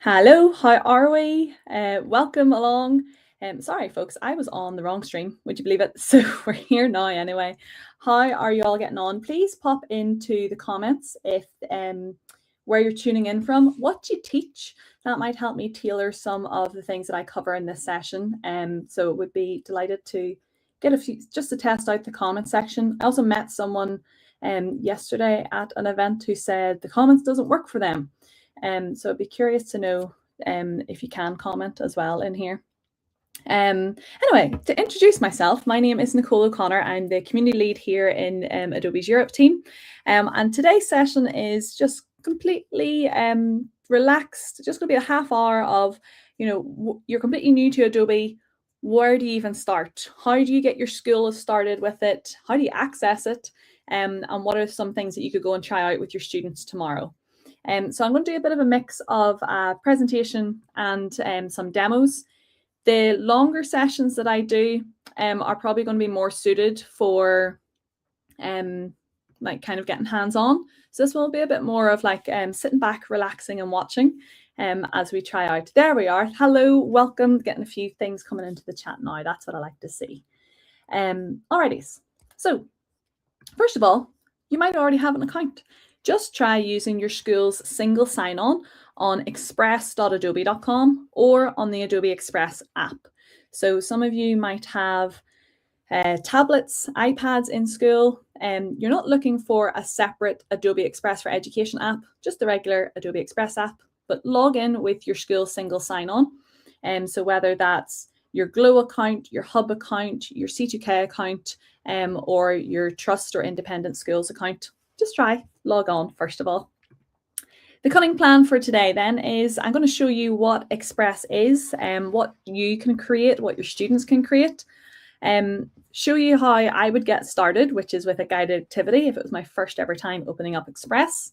Hello, how are we? Welcome along. Sorry, folks, I was on the wrong stream. Would you believe it? So we're here now anyway. How are you all getting on? Please pop into the comments if where you're tuning in from, what you teach. That might help me tailor some of the things that I cover in this session. So would be delighted to get a few just to test out the comment section. I also met someone yesterday at an event who said the comments doesn't work for them. So I'd be curious to know if you can comment as well in here. Anyway, to introduce myself, my name is Nicole O'Connor. I'm the community lead here in Adobe's Europe team. And today's session is just completely relaxed, just going to be a half hour of, you're completely new to Adobe. Where do you even start? How do you get your school started with it? How do you access it? And what are some things that you could go and try out with your students tomorrow? So I'm going to do a bit of a mix of a presentation and some demos. The longer sessions that I do are probably going to be more suited for like kind of getting hands-on. So this will be a bit more of like sitting back, relaxing and watching as we try out. There we are. Hello, welcome. Getting a few things coming into the chat now. That's what I like to see. Alrighty. So first of all, you might already have an account. Just try using your school's single sign-on on express.adobe.com or on the Adobe Express app. So some of you might have tablets, iPads in school, and you're not looking for a separate Adobe Express for Education app, just the regular Adobe Express app, but log in with your school's single sign-on. So whether that's your Glow account, your Hub account, your C2K account, or your Trust or Independent Schools account, just try log on first of all. The cunning plan for today then is I'm going to show you what Express is and what you can create, what your students can create. Show you how I would get started, which is with a guided activity if it was my first ever time opening up Express.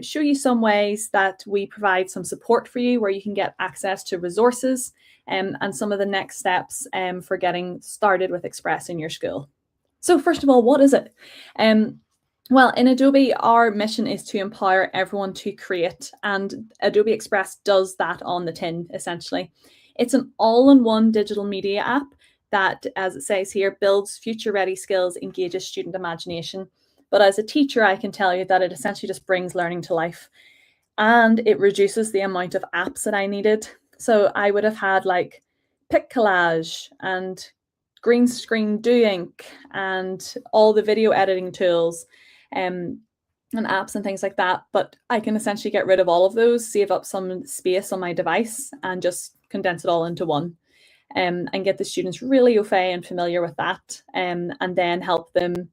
Show you some ways that we provide some support for you where you can get access to resources and some of the next steps for getting started with Express in your school. So first of all, what is it? Well, in Adobe, our mission is to empower everyone to create, and Adobe Express does that on the tin, essentially. It's an all-in-one digital media app that, as it says here, builds future-ready skills, engages student imagination. But as a teacher, I can tell you that it essentially just brings learning to life, and it reduces the amount of apps that I needed. So I would have had like Pic Collage and Green Screen Do Ink and all the video editing tools and apps and things like that. But I can essentially get rid of all of those, save up some space on my device and just condense it all into one. And get the students really au fait and familiar with that, and then help them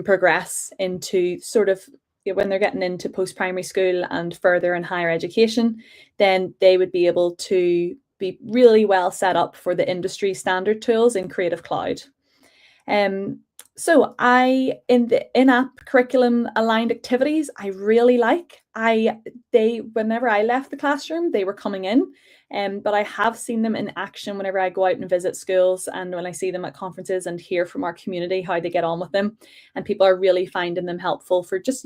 progress into sort of when they're getting into post-primary school and further in higher education, then they would be able to be really well set up for the industry standard tools in Creative Cloud. So in the in-app curriculum aligned activities, I really like. Whenever I left the classroom, they were coming in, but I have seen them in action whenever I go out and visit schools and when I see them at conferences and hear from our community how they get on with them. And people are really finding them helpful for just,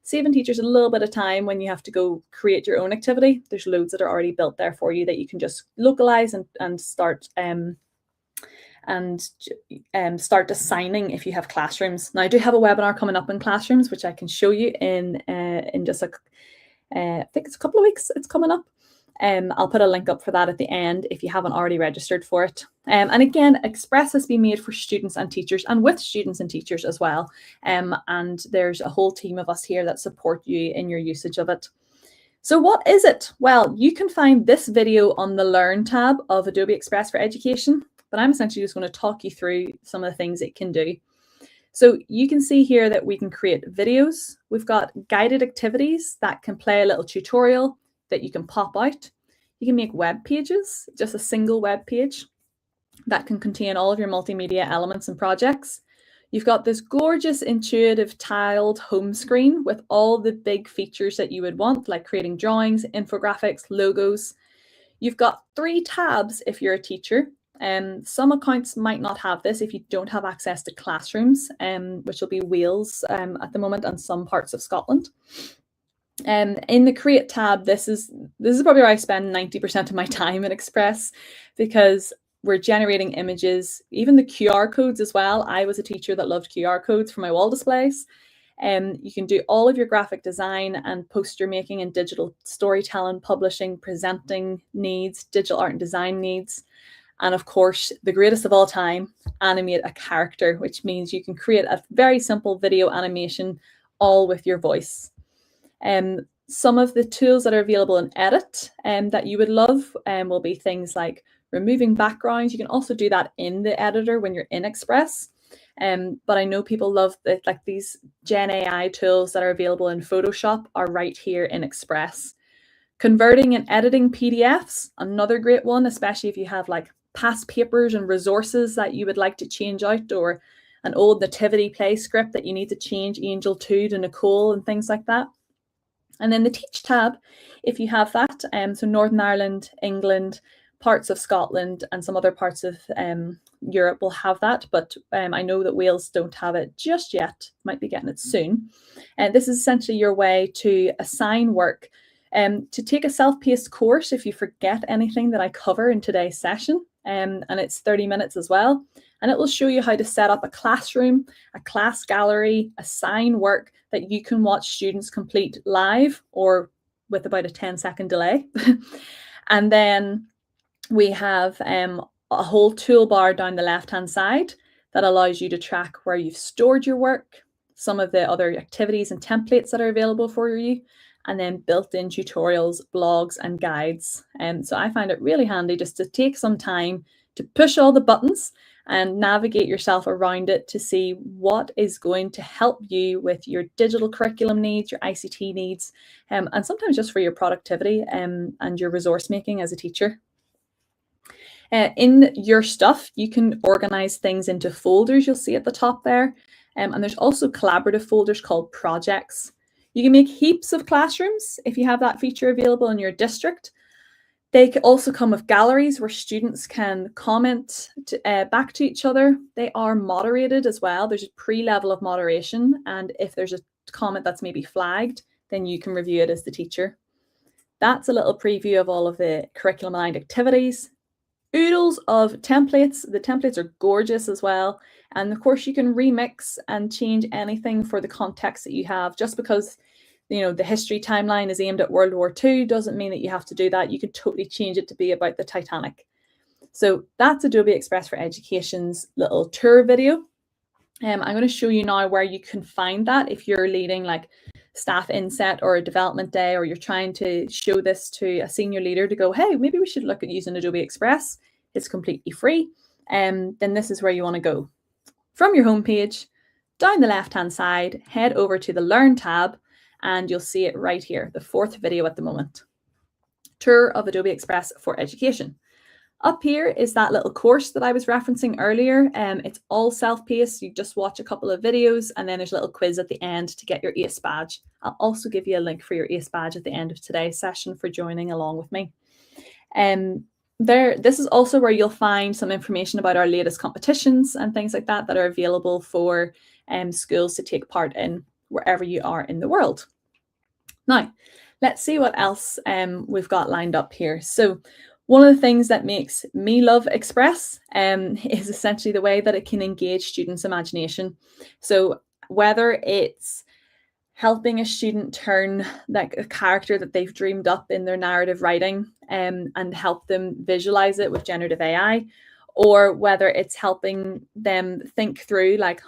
saving teachers a little bit of time when you have to go create your own activity. There's loads that are already built there for you that you can just localize and start start assigning if you have classrooms. Now I do have a webinar coming up in classrooms, which I can show you in just I think it's a couple of weeks. It's coming up. I'll put a link up for that at the end if you haven't already registered for it. And again, Express has been made for students and teachers and with students and teachers as well. And there's a whole team of us here that support you in your usage of it. So what is it? Well, you can find this video on the Learn tab of Adobe Express for Education, but I'm essentially just going to talk you through some of the things it can do. So you can see here that we can create videos. We've got guided activities that can play a little tutorial that you can pop out. You can make web pages, just a single web page that can contain all of your multimedia elements and projects. You've got this gorgeous, intuitive tiled home screen with all the big features that you would want, like creating drawings, infographics, logos. You've got 3 tabs if you're a teacher. Some accounts might not have this if you don't have access to classrooms, which will be Wales at the moment and some parts of Scotland. In the Create tab, this is probably where I spend 90% of my time in Express, because we're generating images, even the QR codes as well. I was a teacher that loved QR codes for my wall displays. You can do all of your graphic design and poster making and digital storytelling, publishing, presenting needs, digital art and design needs. And of course, the greatest of all time, animate a character, which means you can create a very simple video animation all with your voice. Some of the tools that are available in Edit that you would love will be things like removing backgrounds. You can also do that in the editor when you're in Express. But I know people love like these Gen AI tools that are available in Photoshop are right here in Express. Converting and editing PDFs, another great one, especially if you have like past papers and resources that you would like to change out, or an old nativity play script that you need to change Angel 2 to Nicole and things like that. And then the Teach tab, if you have that, so Northern Ireland, England, parts of Scotland and some other parts of Europe will have that, but I know that Wales don't have it just yet, might be getting it soon. And this is essentially your way to assign work, to take a self-paced course if you forget anything that I cover in today's session, and it's 30 minutes as well. And it will show you how to set up a classroom, a class gallery, assign work that you can watch students complete live or with about a 10-second delay. And then we have a whole toolbar down the left-hand side that allows you to track where you've stored your work, some of the other activities and templates that are available for you, and then built-in tutorials, blogs, and guides. So I find it really handy just to take some time to push all the buttons and navigate yourself around it to see what is going to help you with your digital curriculum needs, your ICT needs, and sometimes just for your productivity and your resource making as a teacher. In your stuff, you can organize things into folders you'll see at the top there. And there's also collaborative folders called projects. You can make heaps of classrooms if you have that feature available in your district. They can also come with galleries where students can comment back to each other. They are moderated as well. There's a pre-level of moderation. And if there's a comment that's maybe flagged, then you can review it as the teacher. That's a little preview of all of the curriculum-aligned activities. Oodles of templates. The templates are gorgeous as well. And of course, you can remix and change anything for the context that you have. Just because the history timeline is aimed at World War II doesn't mean that you have to do that. You can totally change it to be about the Titanic. So that's Adobe Express for Education's little tour video. I'm going to show you now where you can find that if you're leading like staff inset or a development day, or you're trying to show this to a senior leader to go, hey, maybe we should look at using Adobe Express. It's completely free. Then this is where you want to go. From your homepage, down the left-hand side, head over to the Learn tab, and you'll see it right here, the 4th video at the moment. Tour of Adobe Express for Education. Up here is that little course that I was referencing earlier. It's all self-paced. You just watch a couple of videos, and then there's a little quiz at the end to get your ACE badge. I'll also give you a link for your ACE badge at the end of today's session for joining along with me. This is also where you'll find some information about our latest competitions and things like that are available for schools to take part in wherever you are in the world. Now, let's see what else we've got lined up here. So one of the things that makes me love Express is essentially the way that it can engage students' imagination. So whether it's helping a student turn like a character that they've dreamed up in their narrative writing and help them visualize it with generative AI, or whether it's helping them think through like,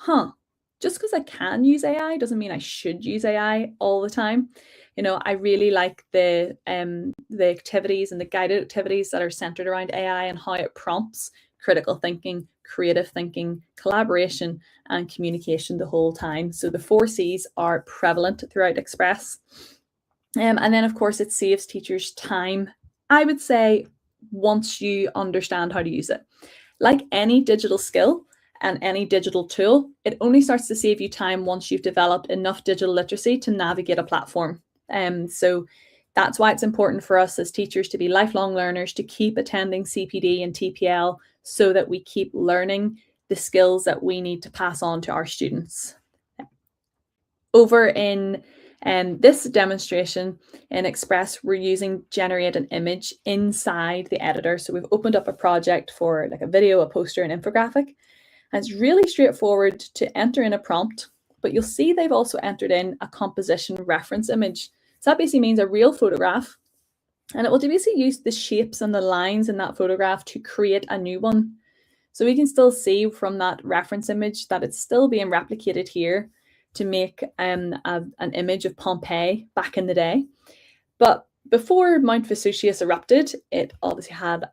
just because I can use AI doesn't mean I should use AI all the time. I really like the activities and the guided activities that are centered around AI and how it prompts critical thinking, creative thinking, collaboration, and communication the whole time. So the 4 C's are prevalent throughout Express. And then, of course, it saves teachers time, I would say, once you understand how to use it. Like any digital skill and any digital tool, it only starts to save you time once you've developed enough digital literacy to navigate a platform. So that's why it's important for us as teachers to be lifelong learners, to keep attending CPD and TPL so that we keep learning the skills that we need to pass on to our students. Over in This demonstration in Express, we're using generate an image inside the editor. So we've opened up a project for like a video, a poster, an infographic. And it's really straightforward to enter in a prompt, but you'll see they've also entered in a composition reference image. So that basically means a real photograph, and it will basically use the shapes and the lines in that photograph to create a new one. So we can still see from that reference image that it's still being replicated here to make an image of Pompeii back in the day. But before Mount Vesuvius erupted, it obviously had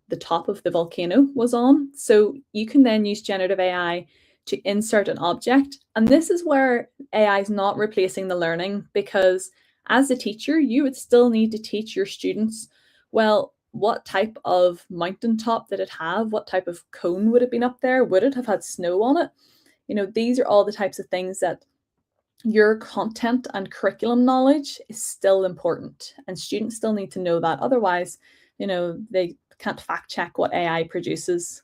the top of the volcano was on. So you can then use generative AI to insert an object. And this is where AI is not replacing the learning, because as a teacher, you would still need to teach your students, well, what type of mountaintop did it have? What type of cone would have been up there? Would it have had snow on it? You know, these are all the types of things that your content and curriculum knowledge is still important, and students still need to know that. Otherwise, you know, they can't fact check what AI produces.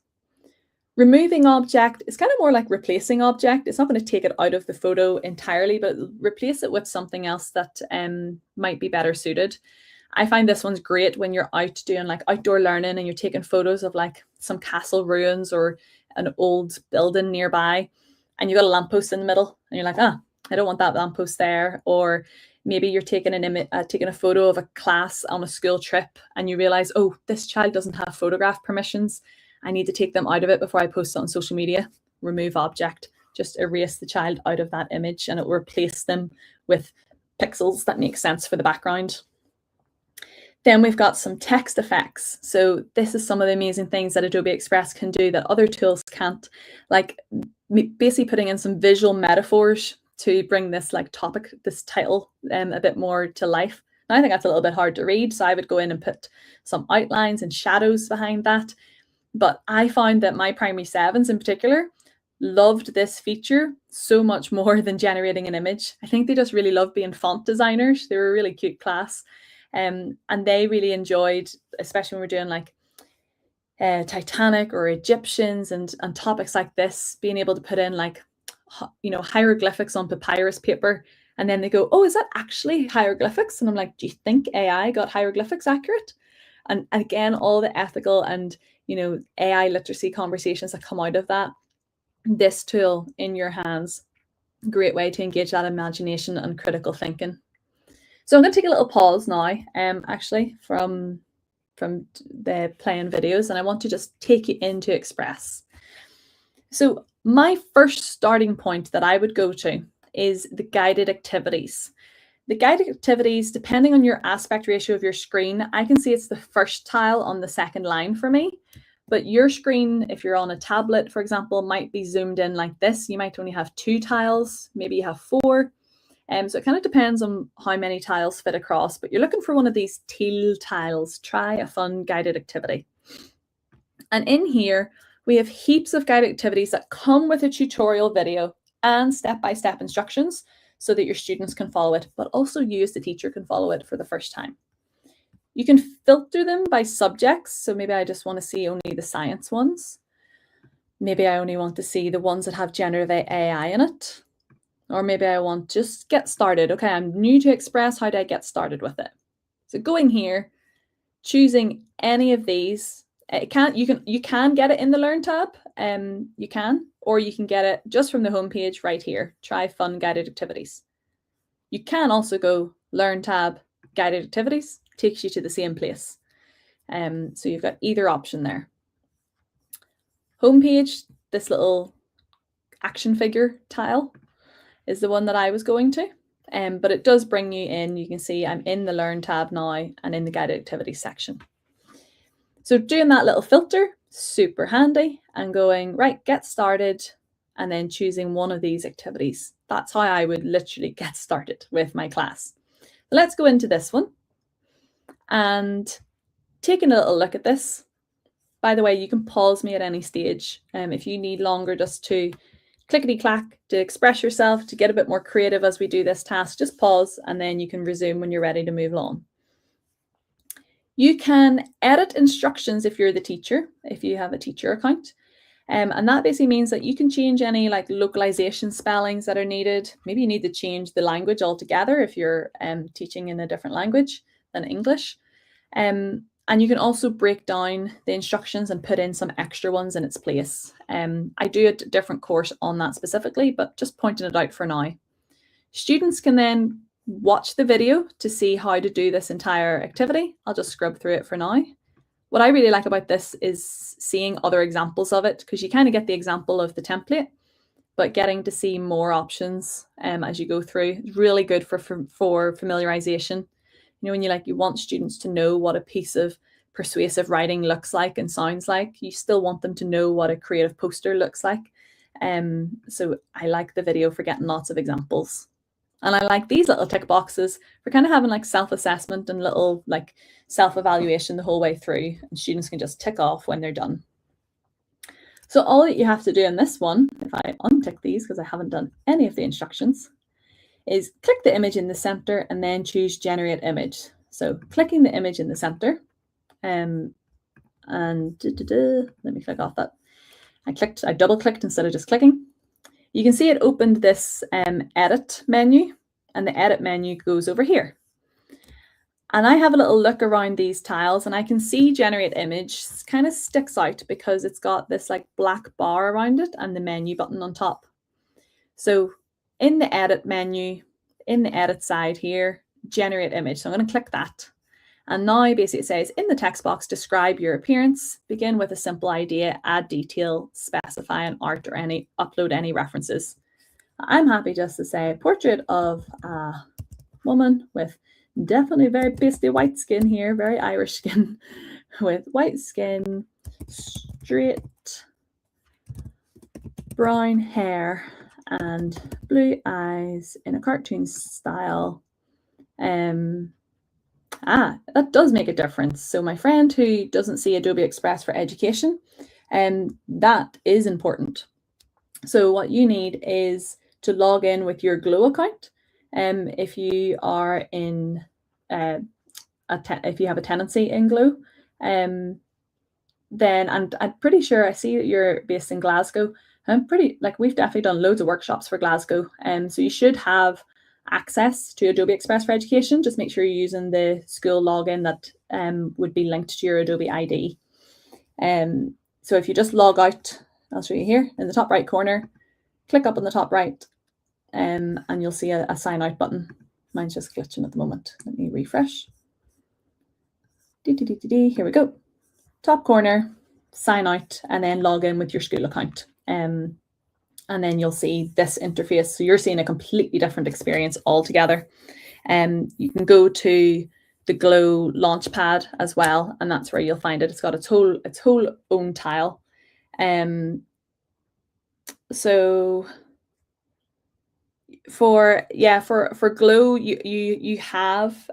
Removing object is kind of more like replacing object. It's not going to take it out of the photo entirely, but replace it with something else that might be better suited. I find this one's great when you're out doing like outdoor learning and you're taking photos of like some castle ruins or an old building nearby, and you've got a lamppost in the middle, and you're like, I don't want that lamppost there. Or maybe you're taking an image, taking a photo of a class on a school trip, and you realize, oh, this child doesn't have photograph permissions. I need to take them out of it before I post it on social media. Remove object, just erase the child out of that image, and it will replace them with pixels that make sense for the background. Then we've got some text effects. So this is some of the amazing things that Adobe Express can do that other tools can't, like basically putting in some visual metaphors to bring this like topic, this title a bit more to life. Now, I think that's a little bit hard to read, so I would go in and put some outlines and shadows behind that. But I found that my primary sevens in particular loved this feature so much more than generating an image. I think they just really love being font designers. They were a really cute class. And they really enjoyed, especially when we're doing like Titanic or Egyptians and topics like this, being able to put in like, you know, hieroglyphics on papyrus paper. And then they go, oh, is that actually hieroglyphics? And I'm like, do you think AI got hieroglyphics accurate? And again, all the ethical and, you know, AI literacy conversations that come out of that. This tool in your hands, great way to engage that imagination and critical thinking. So I'm going to take a little pause now, actually, from the playing videos, and I want to just take you into Express. So my first starting point that I would go to is the guided activities. The guided activities, depending on your aspect ratio of your screen, I can see it's the first tile on the second line for me. But your screen, if you're on a tablet, for example, might be zoomed in like this. You might only have 2 tiles, maybe you have 4. So it kind of depends on how many tiles fit across, but you're looking for one of these teal tiles. Try a fun guided activity. And in here, we have heaps of guided activities that come with a tutorial video and step-by-step instructions so that your students can follow it, but also you as the teacher can follow it for the first time. You can filter them by subjects. So maybe I just want to see only the science ones. Maybe I only want to see the ones that have generative AI in it. Or maybe I want just get started. Okay, I'm new to Express. How do I get started with it? So going here, choosing any of these. You can get it in the Learn tab. You can, or you can get it just from the homepage right here. Try fun guided activities. You can also go Learn tab, guided activities, takes you to the same place. So you've got either option there. Homepage, this little action figure tile is the one that I was going to, but it does bring you in. You can see I'm in the Learn tab now and in the guided activities section. So doing that little filter, super handy, and going, right, get started, and then choosing one of these activities. That's how I would literally get started with my class. Let's go into this one and taking a little look at this. By the way, you can pause me at any stage if you need longer just to clickety-clack, to express yourself, to get a bit more creative as we do this task. Just pause and then you can resume when you're ready to move on. You can edit instructions if you're the teacher, if you have a teacher account. And that basically means that you can change any like localization spellings that are needed. Maybe you need to change the language altogether if you're teaching in a different language than English. And you can also break down the instructions and put in some extra ones in its place. I do a different course on that specifically, but just pointing it out for now. Students can then watch the video to see how to do this entire activity. I'll just scrub through it for now. What I really like about this is seeing other examples of it, because you kind of get the example of the template, but getting to see more options as you go through is really good for familiarization. You know, when you want students to know what a piece of persuasive writing looks like and sounds like, you still want them to know what a creative poster looks like. So I like the video for getting lots of examples. And I like these little tick boxes for kind of having like self-assessment and little like self-evaluation the whole way through, and students can just tick off when they're done. So all that you have to do in this one, if I untick these because I haven't done any of the instructions, is click the image in the center and then choose generate image. So clicking the image in the center, and let me click off that. I double clicked instead of just clicking. You can see it opened this edit menu, and the edit menu goes over here. And I have a little look around these tiles and I can see generate image kind of sticks out because it's got this like black bar around it and the menu button on top. So in the edit menu, in the edit side here, generate image. So I'm going to click that. And now basically it says in the text box, describe your appearance, begin with a simple idea, add detail, specify an art or upload any references. I'm happy just to say portrait of a woman with definitely very pasty white skin here, very Irish skin, with white skin, straight brown hair and blue eyes in a cartoon style. That does make a difference. So my friend who doesn't see Adobe Express for Education, that is important. So what you need is to log in with your Glow account. If you are in if you have a tenancy in Glow, then and I'm pretty sure I see that you're based in Glasgow. We've definitely done loads of workshops for Glasgow, so you should have access to Adobe Express for Education. Just make sure you're using the school login that would be linked to your Adobe ID. So if you just log out, I'll show you here in the top right corner, click up on the top right, and you'll see a sign out button. Mine's just glitching at the moment. Let me refresh. Here we go. Top corner, sign out, and then log in with your school account. And then you'll see this interface. So you're seeing a completely different experience altogether. You can go to the Glow Launchpad as well, and that's where you'll find it. It's got its whole own tile. So for Glow, you have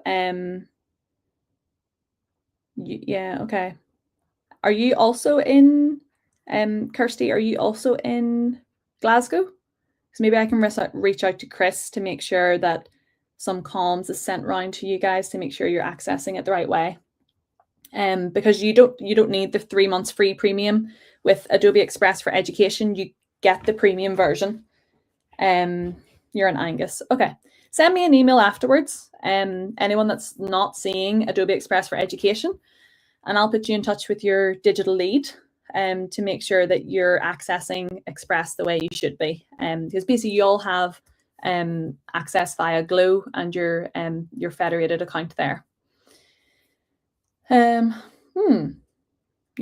okay. Are you also in Kirsty? Are you also in Glasgow? So maybe I can reach out to Chris to make sure that some comms is sent round to you guys to make sure you're accessing it the right way. Because you don't need the 3 months free premium with Adobe Express for Education. You get the premium version. You're in Angus. Okay. Send me an email afterwards. Anyone that's not seeing Adobe Express for Education, and I'll put you in touch with your digital lead to make sure that you're accessing Express the way you should be. Because basically you all have access via Glow and your federated account there. You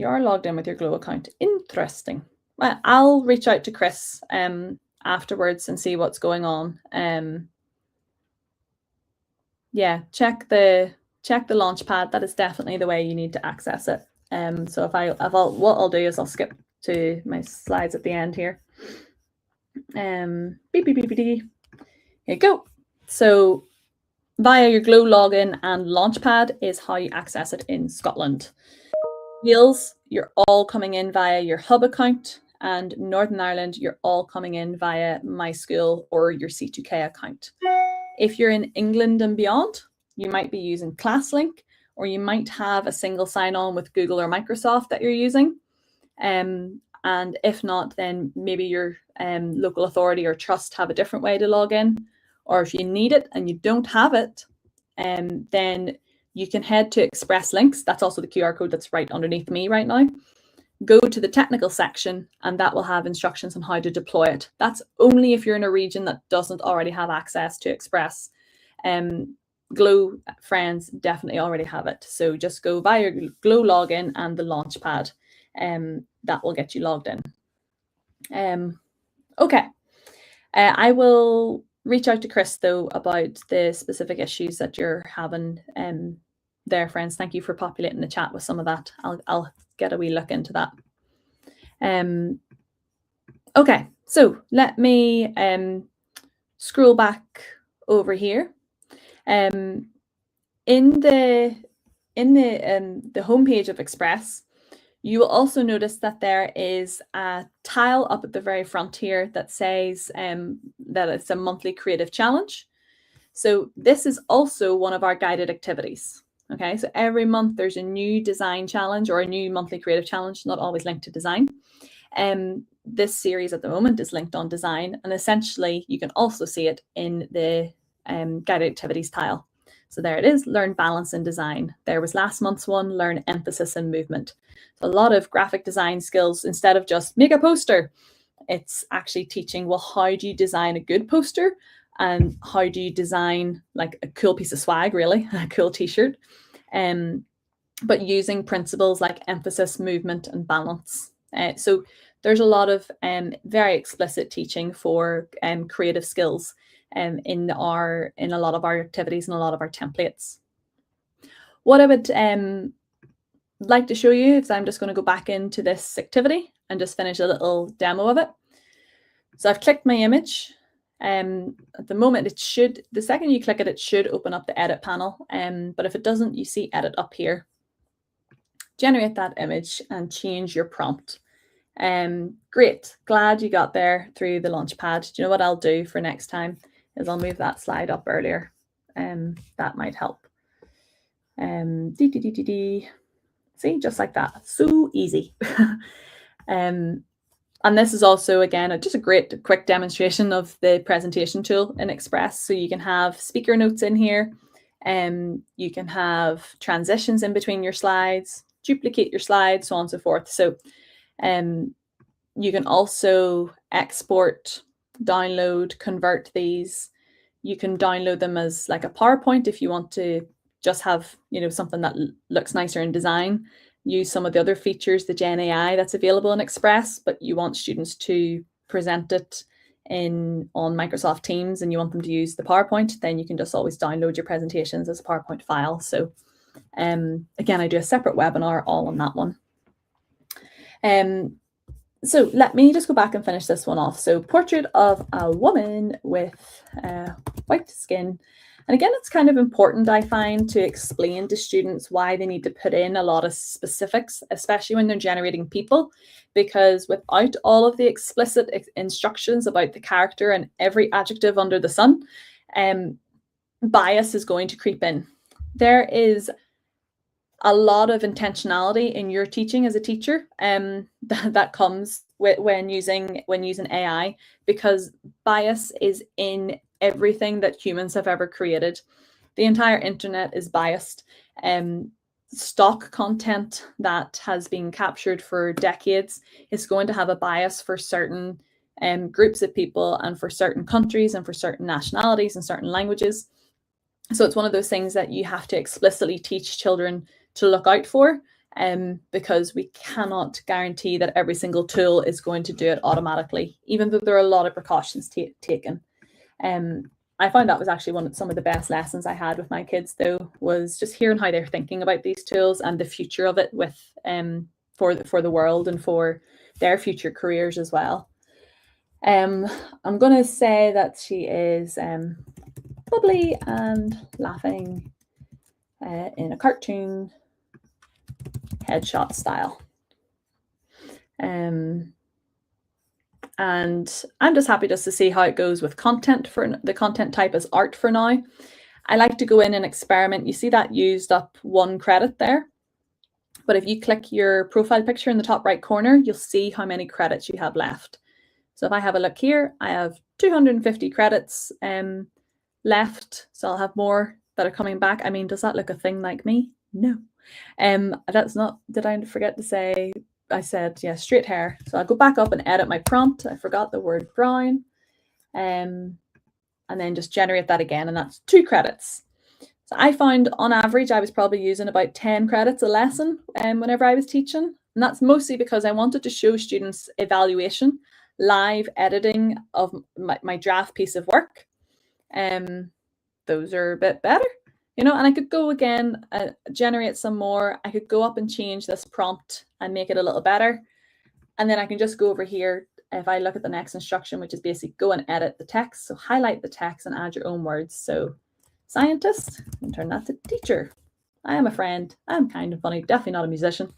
are logged in with your Glow account. Interesting. Well, I'll reach out to Chris afterwards and see what's going on. Yeah, check the Launchpad. That is definitely the way you need to access it. So what I'll do is I'll skip to my slides at the end here. Here you go. So via your Glow login and Launchpad is how you access it in Scotland. Wales, you're all coming in via your Hub account, and Northern Ireland, you're all coming in via My School or your C2K account. If you're in England and beyond, you might be using ClassLink, or you might have a single sign-on with Google or Microsoft that you're using. And And if not, then maybe your local authority or trust have a different way to log in. Or if you need it and you don't have it, then you can head to Express links. That's also the QR code that's right underneath me right now. Go to the technical section and that will have instructions on how to deploy it. That's only if you're in a region that doesn't already have access to Express. Glow friends definitely already have it. So just go via your Glow login and the Launchpad. That will get you logged in. Okay. I will reach out to Chris though about the specific issues that you're having there, friends. Thank you for populating the chat with some of that. I'll get a wee look into that. Okay, so let me scroll back over here. In the homepage of Express, you will also notice that there is a tile up at the very front here that says that it's a monthly creative challenge. So this is also one of our guided activities. Okay, so every month there's a new design challenge or a new monthly creative challenge, not always linked to design. This series at the moment is linked on design, and essentially you can also see it in the guided activities tile. So there it is, learn balance in design. There was last month's one, learn emphasis and movement. So a lot of graphic design skills. Instead of just make a poster, it's actually teaching, well, how do you design a good poster? And how do you design like a cool piece of swag, really, a cool t-shirt? But using principles like emphasis, movement, and balance. So there's a lot of very explicit teaching for creative skills in a lot of our activities and a lot of our templates. What I would like to show you is I'm just going to go back into this activity and just finish a little demo of it. So I've clicked my image. At the moment, the second you click it, it should open up the edit panel. But if it doesn't, you see edit up here. Generate that image and change your prompt. Great, glad you got there through the Launchpad. Do you know what I'll do for next time is I'll move that slide up earlier. That might help. See, just like that, so easy. And this is also, again, just a great quick demonstration of the presentation tool in Express. So you can have speaker notes in here, you can have transitions in between your slides, duplicate your slides, so on and so forth. So you can also export, download, convert these. You can download them as like a PowerPoint if you want to just have, something that looks nicer in design. Use some of the other features, the Gen AI that's available in Express, but you want students to present it on Microsoft Teams and you want them to use the PowerPoint, then you can just always download your presentations as a PowerPoint file. So again, I do a separate webinar all on that one. So let me just go back and finish this one off. So portrait of a woman with white skin. And again, it's kind of important, I find, to explain to students why they need to put in a lot of specifics, especially when they're generating people, because without all of the explicit instructions about the character and every adjective under the sun, bias is going to creep in. There is a lot of intentionality in your teaching as a teacher that comes when using AI, because bias is in everything that humans have ever created. The entire internet is biased. Stock content that has been captured for decades is going to have a bias for certain groups of people and for certain countries and for certain nationalities and certain languages. So it's one of those things that you have to explicitly teach children to look out for, because we cannot guarantee that every single tool is going to do it automatically, even though there are a lot of precautions taken. I found that was actually some of the best lessons I had with my kids, though, was just hearing how they're thinking about these tools and the future of it with for the world and for their future careers as well. I'm going to say that she is bubbly and laughing in a cartoon headshot style. And I'm just happy just to see how it goes with content. For the content type as art for now. I like to go in and experiment. You see that used up 1 credit there. But if you click your profile picture in the top right corner, you'll see how many credits you have left. So if I have a look here, I have 250 credits left. So I'll have more that are coming back. I mean, does that look a thing like me? No. That's not, did I forget to say, I said, yeah, straight hair. So I'll go back up and edit my prompt. I forgot the word brown. And then just generate that again. And that's 2 credits. So I found on average, I was probably using about 10 credits a lesson whenever I was teaching. And that's mostly because I wanted to show students evaluation, live editing of my draft piece of work. Those are a bit better, you know, and I could go again, generate some more. I could go up and change this prompt and make it a little better. And then I can just go over here. If I look at the next instruction, which is basically go and edit the text. So highlight the text and add your own words. So scientist, and turn that to teacher. I am a friend. I'm kind of funny, definitely not a musician.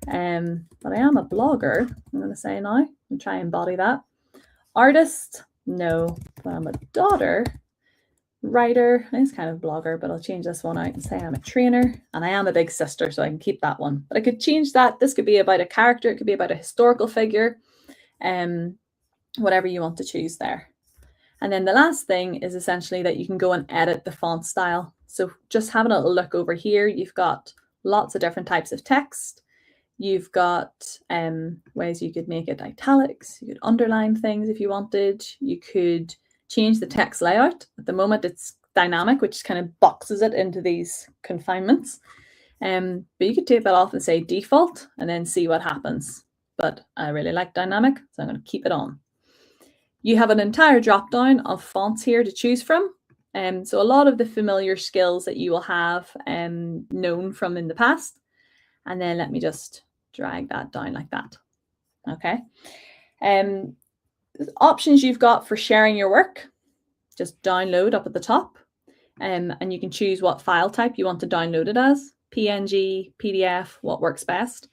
But I am a blogger, I'm going to say now, and try and embody that. Artist, no, but I'm a daughter. Writer, it's kind of blogger, but I'll change this one out and say I'm a trainer, and I am a big sister, so I can keep that one. But I could change that. This could be about a character, it could be about a historical figure, whatever you want to choose there. And then the last thing is essentially that you can go and edit the font style. So just having a little look over here, you've got lots of different types of text. You've got ways you could make it italics. You could underline things if you wanted. You could change the text layout. At the moment, it's dynamic, which kind of boxes it into these confinements. But you could take that off and say default and then see what happens. But I really like dynamic, so I'm going to keep it on. You have an entire drop down of fonts here to choose from. So a lot of the familiar skills that you will have known from in the past. And then let me just drag that down like that. Okay. Options you've got for sharing your work, just download up at the top. And you can choose what file type you want to download it as, PNG, PDF, what works best.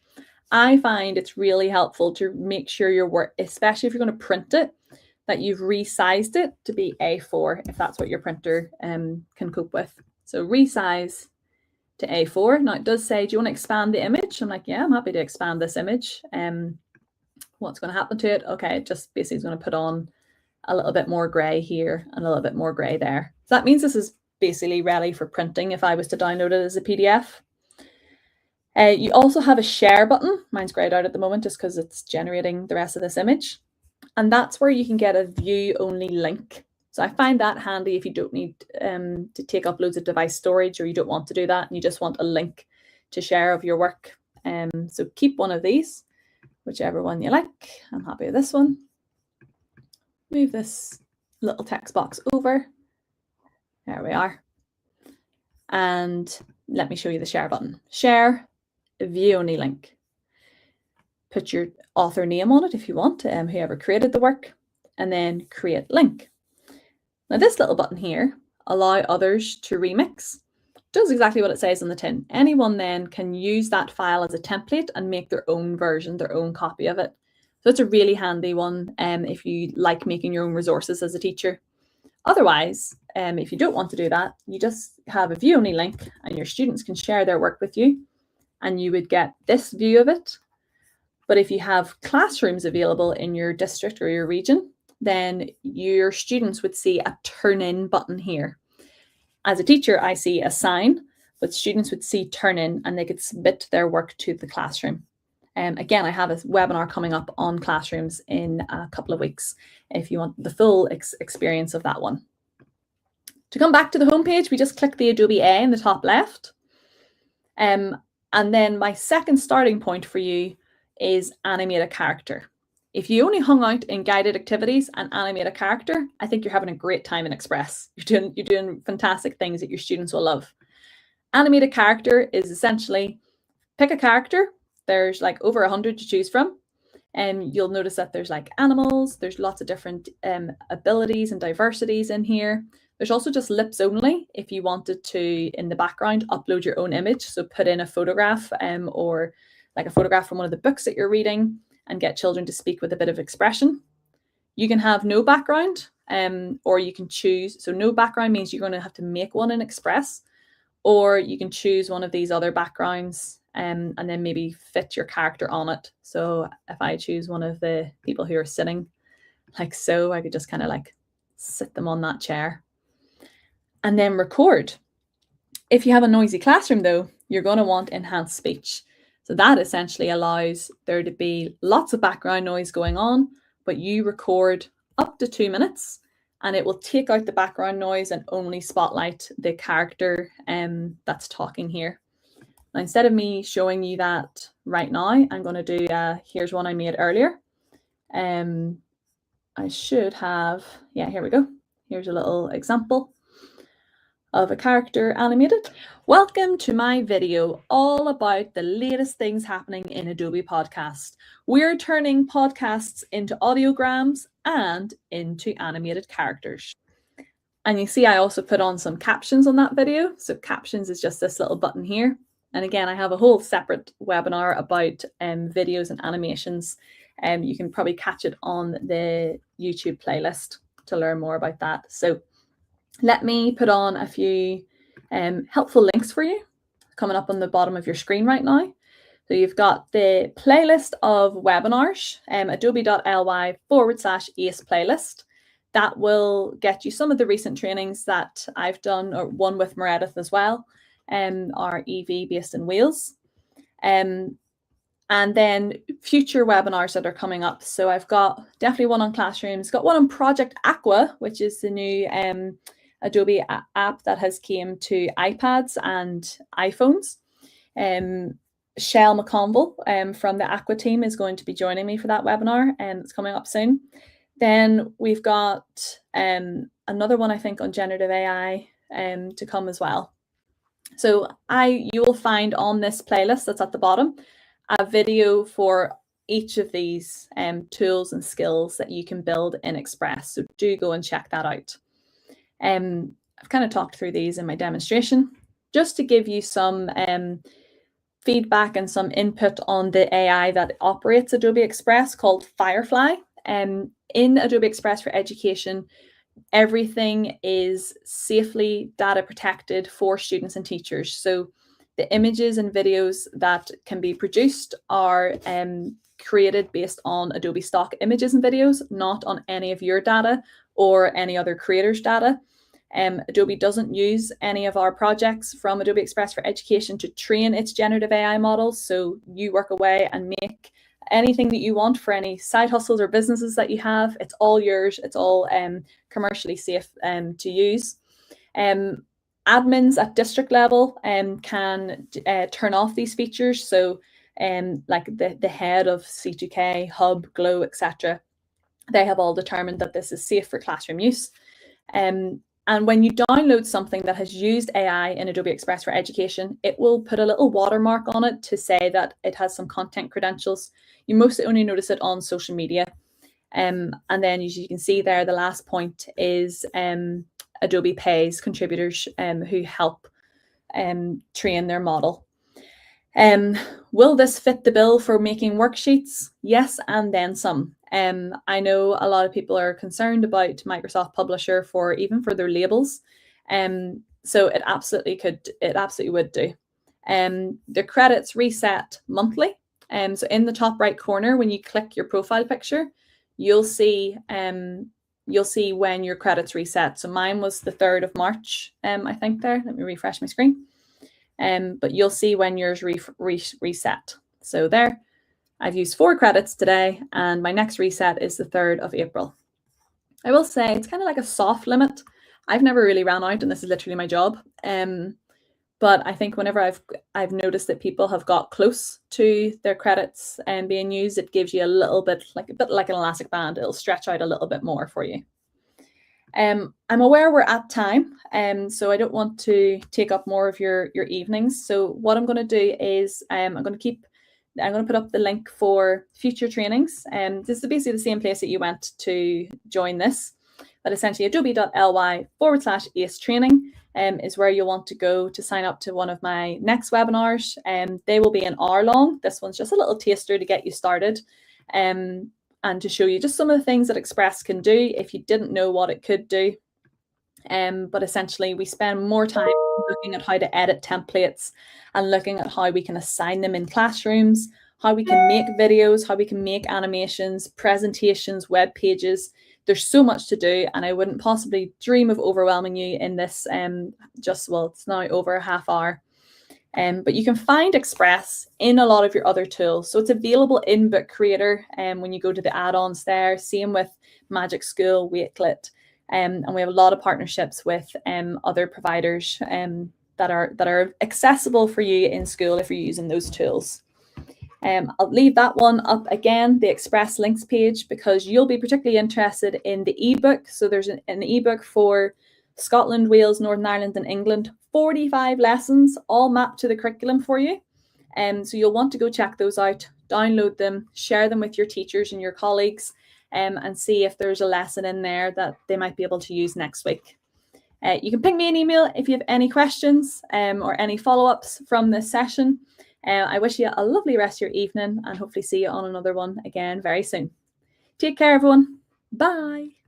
I find it's really helpful to make sure your work, especially if you're going to print it, that you've resized it to be A4 if that's what your printer can cope with. So resize to A4. Now it does say, do you want to expand the image? I'm like, yeah, I'm happy to expand this image. What's going to happen to it? Okay, it just basically is going to put on a little bit more gray here and a little bit more gray there. So that means this is basically ready for printing if I was to download it as a PDF. You also have a share button. Mine's grayed out at the moment just because it's generating the rest of this image. And that's where you can get a view-only link. So I find that handy if you don't need to take up loads of device storage, or you don't want to do that and you just want a link to share of your work. So keep one of these, whichever one you like. I'm happy with this one. Move this little text box over. There we are. And let me show you the share button. Share, view-only link. Put your author name on it if you want, whoever created the work, and then create link. Now this little button here, allow others to remix, does exactly what it says on the tin. Anyone then can use that file as a template and make their own version, their own copy of it. So it's a really handy one if you like making your own resources as a teacher. Otherwise, if you don't want to do that, you just have a view-only link and your students can share their work with you and you would get this view of it. But if you have classrooms available in your district or your region, then your students would see a turn in button here. As a teacher, I see a sign, but students would see turn in and they could submit their work to the classroom. Again, I have a webinar coming up on classrooms in a couple of weeks if you want the full experience of that one. To come back to the homepage, we just click the Adobe A in the top left. And then my second starting point for you is animate a character. If you only hung out in guided activities and animate a character, I think you're having a great time in Express. You're doing fantastic things that your students will love. Animate a character is essentially pick a character. There's like over 100 to choose from. And you'll notice that there's like animals, there's lots of different abilities and diversities in here. There's also just lips only if you wanted to, in the background, upload your own image. So put in a photograph or like a photograph from one of the books that you're reading and get children to speak with a bit of expression. You can have no background or you can choose. So no background means you're going to have to make one in Express, or you can choose one of these other backgrounds and then maybe fit your character on it. So if I choose one of the people who are sitting like so, I could just kind of like sit them on that chair and then record. If you have a noisy classroom though, you're going to want enhanced speech. So that essentially allows there to be lots of background noise going on, but you record up to 2 minutes and it will take out the background noise and only spotlight the character that's talking here. Now, instead of me showing you that right now, I'm going to do, here's one I made earlier. I should have, yeah, here we go. Here's a little example of a character animated. Welcome to my video all about the latest things happening in Adobe Podcast. We're turning podcasts into audiograms and into animated characters. And you see I also put on some captions on that video. So captions is just this little button here. And again, I have a whole separate webinar about videos and animations. You can probably catch it on the YouTube playlist to learn more about that. So let me put on a few helpful links for you coming up on the bottom of your screen right now. So you've got the playlist of webinars, adobe.ly/ACE playlist. That will get you some of the recent trainings that I've done, or one with Meredith as well, our EV based in Wales. And then future webinars that are coming up. So I've got definitely one on classrooms, got one on Project Aqua, which is the new Adobe app that has came to iPads and iPhones. Shell McConville from the Aqua team is going to be joining me for that webinar, and it's coming up soon. Then we've got another one, I think, on generative AI to come as well. So you will find on this playlist that's at the bottom a video for each of these tools and skills that you can build in Express. So do go and check that out. I've kind of talked through these in my demonstration just to give you some feedback and some input on the AI that operates Adobe Express called Firefly. In Adobe Express for Education, everything is safely data protected for students and teachers. So the images and videos that can be produced are created based on Adobe stock images and videos, not on any of your data or any other creator's data. Adobe doesn't use any of our projects from Adobe Express for Education to train its generative AI models. So you work away and make anything that you want for any side hustles or businesses that you have. It's all yours. It's all commercially safe to use. Admins at district level can turn off these features. So like the head of C2K, Hub, Glow, etc., they have all determined that this is safe for classroom use. And when you download something that has used AI in Adobe Express for Education, it will put a little watermark on it to say that it has some content credentials. You mostly only notice it on social media. And then as you can see there, the last point is Adobe pays contributors who help train their model. Will this fit the bill for making worksheets? Yes, and then some. I know a lot of people are concerned about Microsoft Publisher for their labels. So it absolutely would do. The credits reset monthly. So in the top right corner, when you click your profile picture, you'll see when your credits reset. So mine was the 3rd of March, I think there. Let me refresh my screen. But you'll see when yours reset. So there, I've used 4 credits today, and my next reset is the 3rd of April. I will say it's kind of like a soft limit. I've never really ran out, and this is literally my job. But I think whenever I've noticed that people have got close to their credits and being used, it gives you a bit like an elastic band. It'll stretch out a little bit more for you. I'm aware we're at time, so I don't want to take up more of your evenings. So what I'm going to do is I'm going to put up the link for future trainings. This is basically the same place that you went to join this, but essentially adobe.ly/ACE training is where you'll want to go to sign up to one of my next webinars. They will be an hour long. This one's just a little taster to get you started. And to show you just some of the things that Express can do if you didn't know what it could do. But essentially we spend more time looking at how to edit templates and looking at how we can assign them in classrooms, how we can make videos, how we can make animations, presentations, web pages. There's so much to do, and I wouldn't possibly dream of overwhelming you in this it's now over a half hour. But you can find Express in a lot of your other tools. So it's available in Book Creator when you go to the add-ons there. Same with Magic School, Wakelet. And we have a lot of partnerships with other providers that are accessible for you in school if you're using those tools. I'll leave that one up again, the Express links page, because you'll be particularly interested in the ebook. So there's an ebook for Scotland, Wales, Northern Ireland, and England, 45 lessons, all mapped to the curriculum for you. So you'll want to go check those out, download them, share them with your teachers and your colleagues, and see if there's a lesson in there that they might be able to use next week. You can ping me an email if you have any questions or any follow-ups from this session. I wish you a lovely rest of your evening and hopefully see you on another one again very soon. Take care, everyone. Bye.